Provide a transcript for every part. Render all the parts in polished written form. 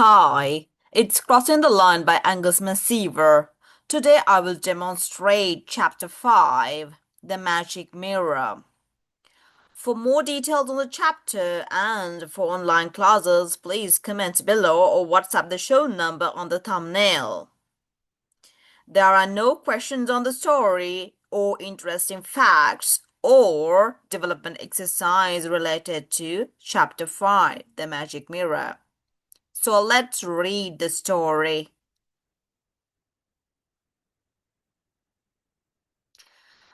Hi, it's Crossing the Line by Angus Maciver. Today I will demonstrate Chapter 5, The Magic Mirror. For more details on the chapter and for online classes, please comment below or WhatsApp the show number on the thumbnail. There are no questions on the story or interesting facts or development exercise related to Chapter 5, The Magic Mirror. So let's read the story.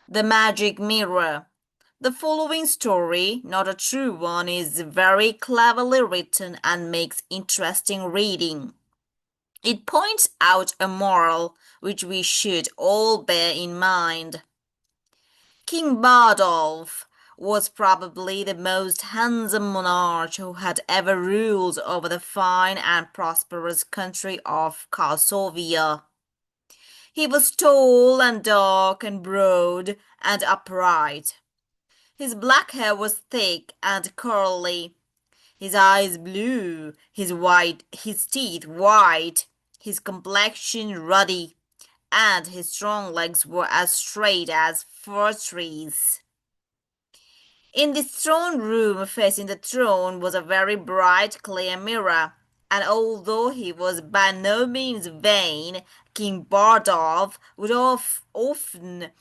The Magic Mirror. The following story, not a true one, is very cleverly written and makes interesting reading. It points out a moral which we should all bear in mind. King Bardolph was probably the most handsome monarch who had ever ruled over the fine and prosperous country of Karsovia. He was tall and dark and broad and upright. His black hair was thick and curly, his eyes blue, his teeth white, his complexion ruddy, and his strong legs were as straight as fir trees. In the throne room facing the throne was a very bright clear mirror, and although he was by no means vain, King Bardolph would often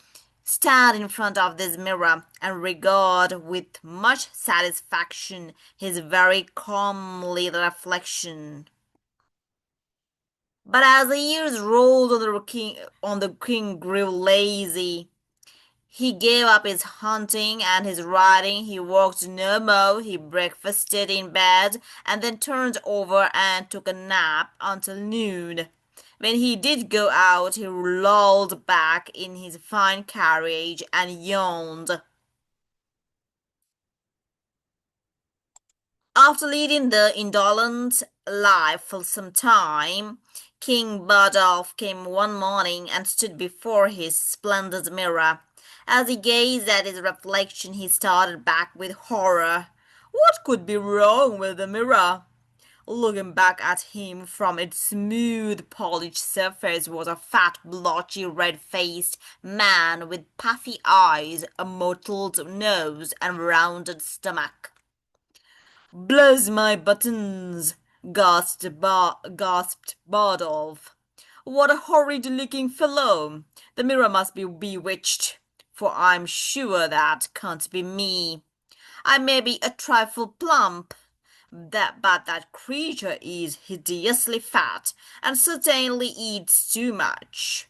stand in front of this mirror and regard with much satisfaction his very comely reflection. But as the years rolled on the king grew lazy. He gave up his hunting and his riding. He walked no more. He breakfasted in bed and then turned over and took a nap until noon. When he did go out, he lolled back in his fine carriage and yawned. After leading the indolent life for some time, King Bardolph came one morning and stood before his splendid mirror. As he gazed at his reflection, he started back with horror. What could be wrong with the mirror? Looking back at him from its smooth, polished surface was a fat, blotchy, red-faced man with puffy eyes, a mottled nose, and rounded stomach. Bless my buttons! Gasped Bardolph. What a horrid-looking fellow! The mirror must be bewitched, for I'm sure that can't be me. I may be a trifle plump, but that creature is hideously fat, and certainly eats too much.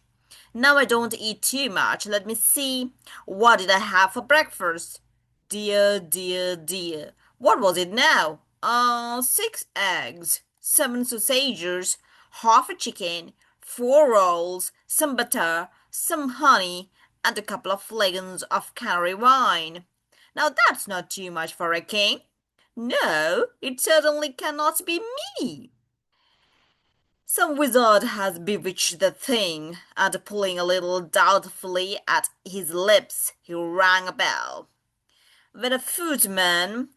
Now I don't eat too much. Let me see. What did I have for breakfast? Dear, dear, dear. What was it now? 6 eggs, 7 sausages, half a chicken, 4 rolls, some butter, some honey, and a couple of flagons of Canary wine. Now that's not too much for a king. No, it certainly cannot be me. Some wizard has bewitched the thing, and pulling a little doubtfully at his lips, he rang a bell. When a footman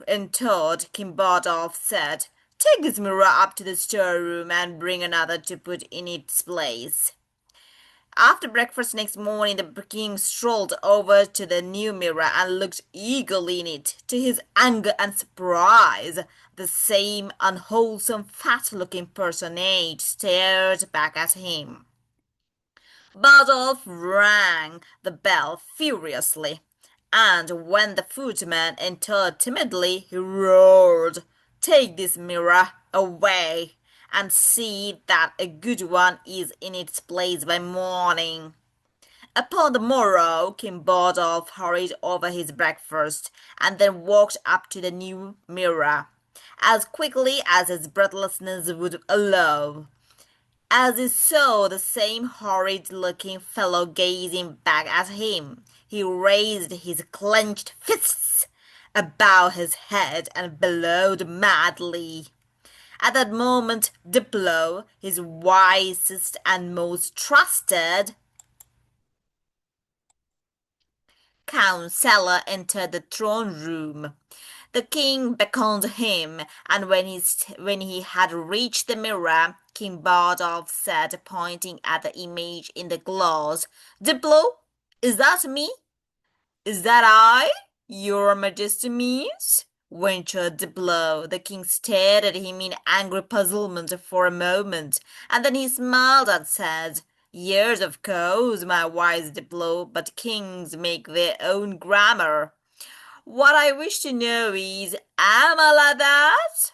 entered, King Bardolph said, "Take this mirror up to the storeroom and bring another to put in its place." After breakfast next morning, the king strolled over to the new mirror and looked eagerly in it. To his anger and surprise, the same unwholesome, fat-looking personage stared back at him. Bardolph rang the bell furiously, and when the footman entered timidly, he roared, "Take this mirror away, and see that a good one is in its place by morning." Upon the morrow, King Bardolph hurried over his breakfast, and then walked up to the new mirror, as quickly as his breathlessness would allow. As he saw the same horrid-looking fellow gazing back at him, he raised his clenched fists above his head and bellowed madly. At that moment, Diplo, his wisest and most trusted counselor, entered the throne room. The king beckoned him, and when he had reached the mirror, King Bardolph said, pointing at the image in the glass, Diplo, is that me? Is that I, your majesty means? Ventured Diplo. The king stared at him in angry puzzlement for a moment, and then he smiled and said, Yes, of course, my wise Diplo, but kings make their own grammar. What I wish to know is, am I like that?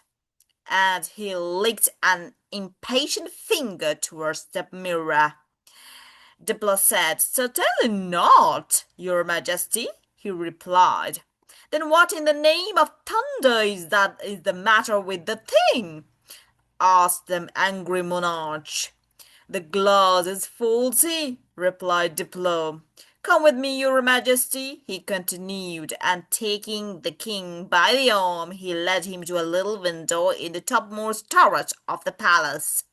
And he licked an impatient finger towards the mirror. Diplo said, Certainly not, your majesty, he replied. Then what in the name of thunder is the matter with the thing? Asked the angry monarch. The glass is faulty, replied Diplo. Come with me, your majesty, he continued, and taking the king by the arm, he led him to a little window in the topmost turret of the palace.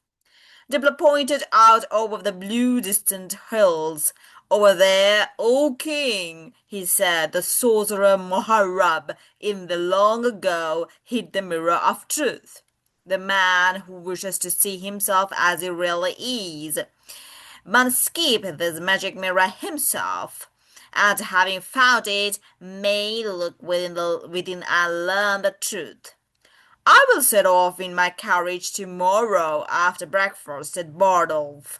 Diplo pointed out over the blue distant hills. Over there, O king, he said, the sorcerer Moharab in the long ago hid the mirror of truth. The man who wishes to see himself as he really is must keep this magic mirror himself, and having found it, may look within and learn the truth. I will set off in my carriage tomorrow after breakfast, said Bardolph.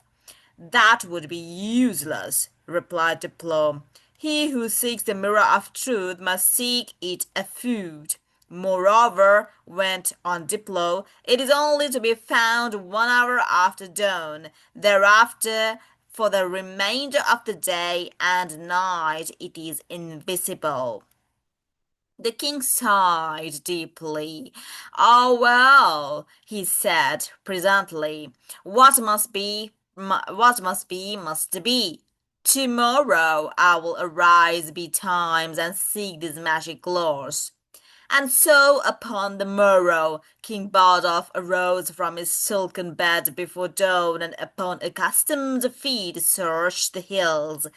That would be useless, replied Diplo. He who seeks the mirror of truth must seek it afoot. Moreover, went on Diplo, it is only to be found 1 hour after dawn. Thereafter, for the remainder of the day and night, it is invisible. The king sighed deeply. Oh, well, he said presently, what must be, must be. Tomorrow I will arise betimes and seek this magic glass. And so upon the morrow King Bardolph arose from his silken bed before dawn, and upon accustomed feet searched the hills.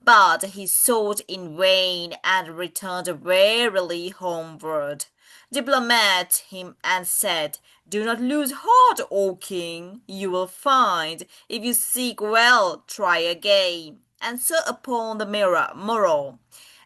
But he sought in vain, and returned wearily homeward. Diplo met him and said, Do not lose heart, O king. You will find, if you seek well, try again. And so upon the morrow,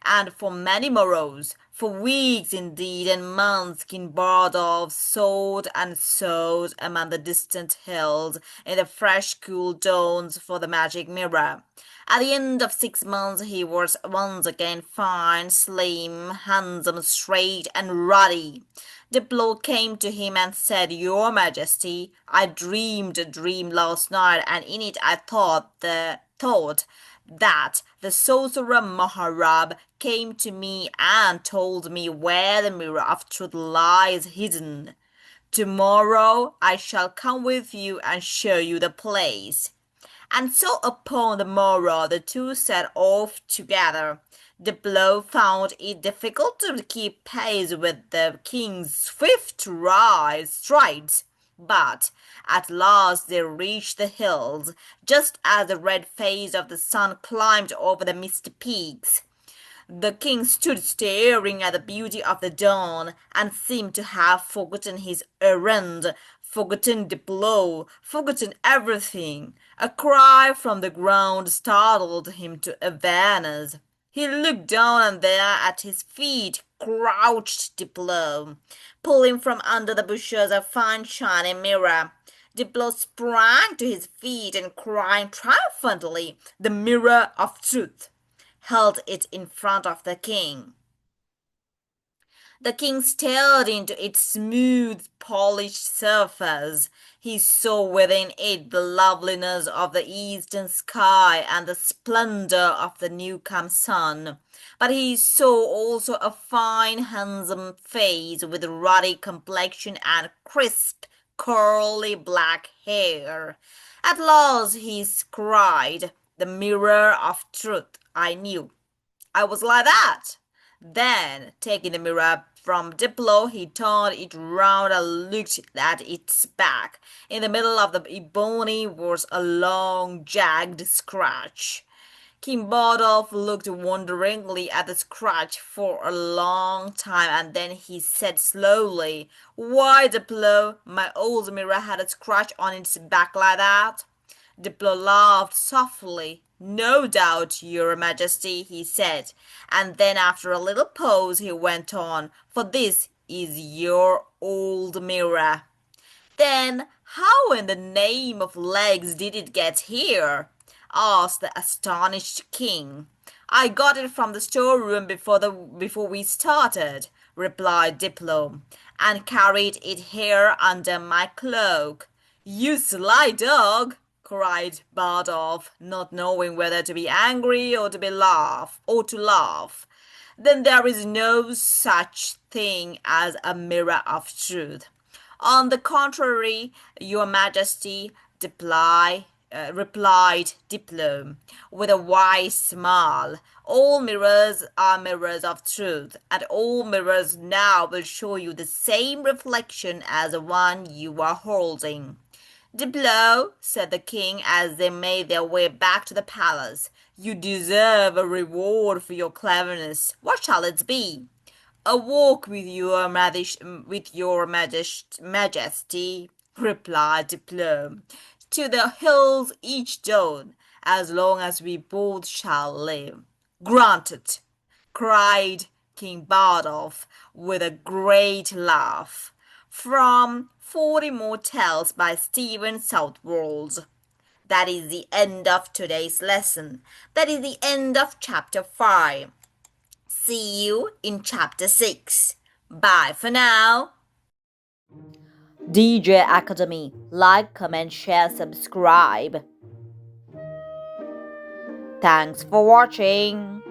and for many morrows, for weeks indeed and months, King Bardolph sought and sought among the distant hills in the fresh cool dawns for the magic mirror. At the end of 6 months he was once again fine, slim, handsome, straight, and ruddy. Diplo came to him and said, Your Majesty, I dreamed a dream last night, and in it I thought that the sorcerer Moharab came to me and told me where the mirror of truth lies hidden. Tomorrow I shall come with you and show you the place. And so upon the morrow the two set off together. Diplo found it difficult to keep pace with the king's swift strides, but at last they reached the hills, just as the red face of the sun climbed over the misty peaks. The king stood staring at the beauty of the dawn, and seemed to have forgotten his errand, forgotten Diplo, forgotten everything. A cry from the ground startled him to awareness. He looked down, and there at his feet crouched Diplo, pulling from under the bushes a fine shining mirror. Diplo sprang to his feet and crying triumphantly, The mirror of truth, held it in front of the king. The king stared into its smooth, polished surface. He saw within it the loveliness of the eastern sky and the splendor of the new-come sun. But he saw also a fine, handsome face with ruddy complexion and crisp, curly black hair. At last he cried, The mirror of truth, I knew. I was like that. Then, taking the mirror from Diplo, he turned it round and looked at its back. In the middle of the ebony was a long, jagged scratch. King Bardolph looked wonderingly at the scratch for a long time, and then he said slowly, "Why, Diplo, my old mirror had a scratch on its back like that?" Diplo laughed softly. "No doubt, Your Majesty," he said, and then after a little pause he went on, "for this is your old mirror." "Then how in the name of legs did it get here?" asked the astonished king. "I got it from the storeroom before we started," replied Diplo, "and carried it here under my cloak." "You sly dog!" cried Bardolph, not knowing whether to be angry or to laugh. "Then there is no such thing as a mirror of truth." "On the contrary, Your Majesty," replied Diplo, with a wise smile, "all mirrors are mirrors of truth, and all mirrors now will show you the same reflection as the one you are holding." "Diplo," said the king as they made their way back to the palace, "you deserve a reward for your cleverness. What shall it be?" "A walk with Majesty," replied Diplo, "to the hills each dawn, as long as we both shall live." "Granted," cried King Bardolph with a great laugh. From 40 More Tales by Stephen Southwold. That is the end of today's lesson. That is the end of chapter 5. See you in chapter 6. Bye for now. DJ Academy. Like, comment, share, subscribe. Thanks for watching.